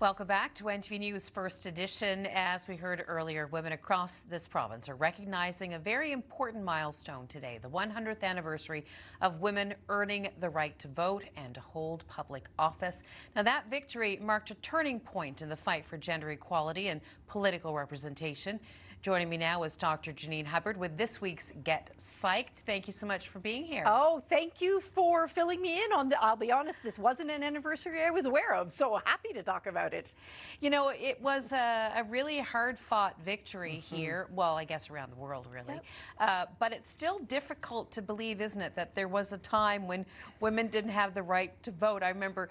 Welcome back to NTV News First Edition. As we heard earlier, women across this province are recognizing a very important milestone today, the 100th anniversary of women earning the right to vote and to hold public office. Now, that victory marked a turning point in the fight for gender equality and political representation. Joining me now is Dr. Janine Hubbard with this week's Get Psyched. Thank you so much for being here. Oh, thank you for filling me in on I'll be honest, this wasn't an anniversary I was aware of, so happy to talk about it. You know, it was a really hard-fought victory here. Well, I guess around the world, really. Yep. But it's still difficult to believe, isn't it, that there was a time when women didn't have the right to vote. I remember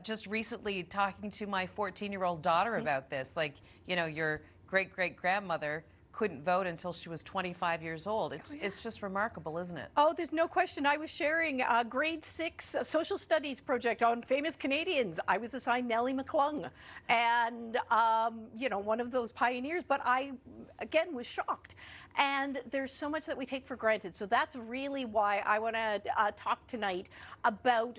just recently talking to my 14-year-old daughter about this. Like, you know, your great-great-grandmother couldn't vote until she was 25 years old. It's just remarkable, isn't it? Oh, there's no question. I was sharing a grade 6 social studies project on famous Canadians. I was assigned Nellie McClung and, you know, one of those pioneers, but I, again, was shocked. And there's so much that we take for granted. So that's really why I want to talk tonight about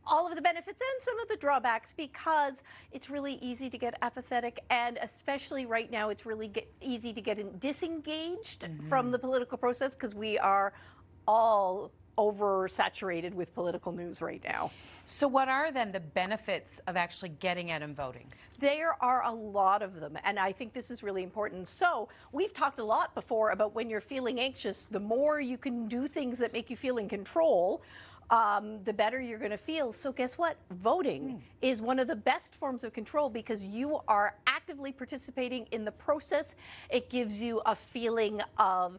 all of the benefits and some of the drawbacks, because it's really easy to get apathetic, and especially right now it's really easy to get disengaged from the political process, because we are all oversaturated with political news right now. So what are then the benefits of actually getting out and voting? There are a lot of them, and I think this is really important. So we've talked a lot before about when you're feeling anxious, the more you can do things that make you feel in control, the better you're going to feel. So guess what? Voting is one of the best forms of control, because you are actively participating in the process. It gives you a feeling of,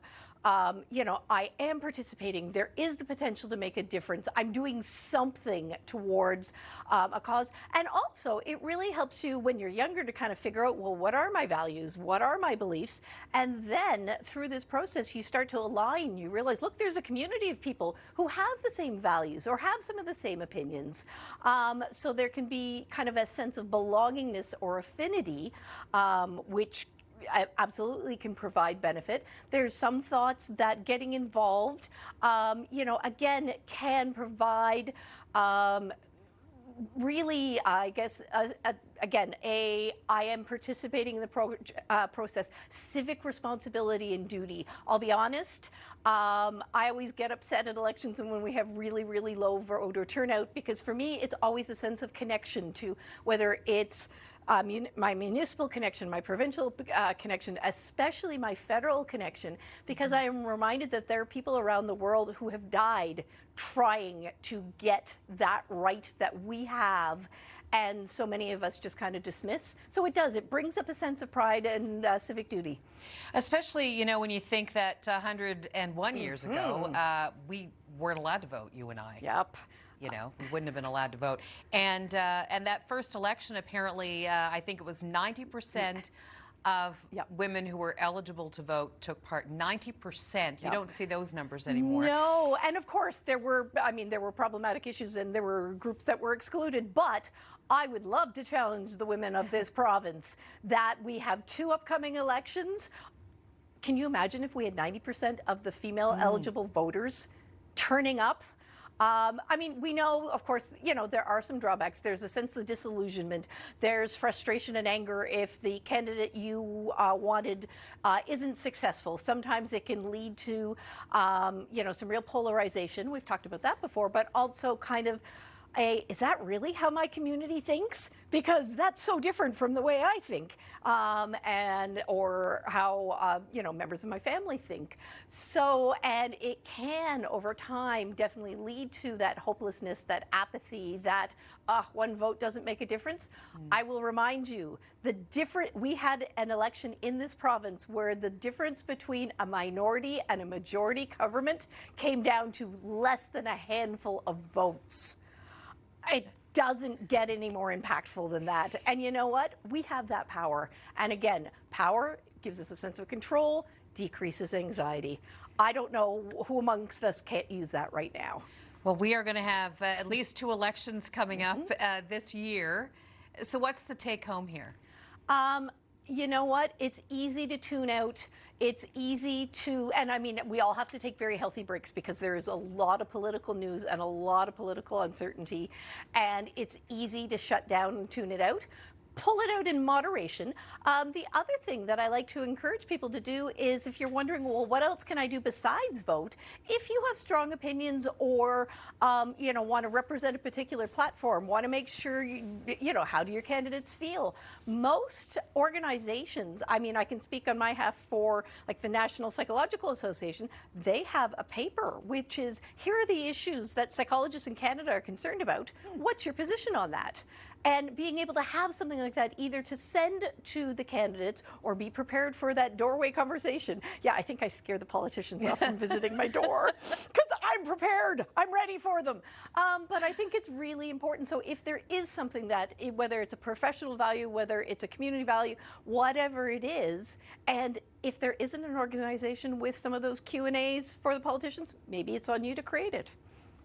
you know, I am participating. There is the potential to make a difference. I'm doing something towards a cause. And also, it really helps you when you're younger to kind of figure out, well, what are my values? What are my beliefs? And then through this process, you start to align. You realize, look, there's a community of people who have the same values or have some of the same opinions. So there can be kind of a sense of belongingness or affinity, which absolutely can provide benefit. There's some thoughts that getting involved, you know, again, can provide really, I guess, again, I am participating in the process, civic responsibility and duty. I'll be honest, I always get upset at elections and when we have really, really low voter turnout, because for me, it's always a sense of connection to whether it's my municipal connection, my provincial connection, especially my federal connection, because I am reminded that there are people around the world who have died trying to get that right that we have, and so many of us just kind of dismiss. So it brings up a sense of pride and civic duty. Especially, you know, when you think that 101 years ago, we weren't allowed to vote, you and I. Yep. You know, we wouldn't have been allowed to vote. And that first election, apparently, I think it was 90% of women who were eligible to vote took part. 90%. You don't see those numbers anymore. No, and of course there were problematic issues and there were groups that were excluded, but I would love to challenge the women of this province that we have 2 upcoming elections. Can you imagine if we had 90% of the female eligible voters turning up? I mean, we know, of course, you know, there are some drawbacks. There's a sense of disillusionment. There's frustration and anger if the candidate you wanted isn't successful. Sometimes it can lead to, you know, some real polarization. We've talked about that before, but also kind of is that really how my community thinks? Because that's so different from the way I think, or how you know, members of my family think. So, and it can over time definitely lead to that hopelessness, that apathy, that one vote doesn't make a difference. I will remind you, we had an election in this province where the difference between a minority and a majority government came down to less than a handful of votes. It doesn't get any more impactful than that. And you know what? We have that power. And again, power gives us a sense of control, decreases anxiety. I don't know who amongst us can't use that right now. Well, we are going to have at least 2 elections coming up this year. So what's the take home here? You know what? It's easy to tune out. It's easy to, and I mean, we all have to take very healthy breaks because there is a lot of political news and a lot of political uncertainty, and it's easy to shut down and tune it out. pull it out in moderation. The other thing that I like to encourage people to do is, if you're wondering, well, what else can I do besides vote? If you have strong opinions or, want to represent a particular platform, want to make sure, how do your candidates feel? Most organizations, I mean, I can speak on my behalf for like the National Psychological Association, they have a paper which is, here are the issues that psychologists in Canada are concerned about. What's your position on that? And being able to have something like that either to send to the candidates or be prepared for that doorway conversation. Yeah, I think I scare the politicians off from visiting my door because I'm prepared. I'm ready for them. But I think it's really important. So if there is something that, whether it's a professional value, whether it's a community value, whatever it is, and if there isn't an organization with some of those Q&As for the politicians, maybe it's on you to create it.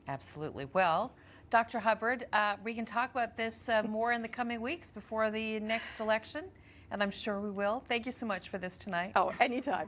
Absolutely. Well, Dr. Hubbard, we can talk about this more in the coming weeks before the next election, and I'm sure we will. Thank you so much for this tonight. Oh, anytime.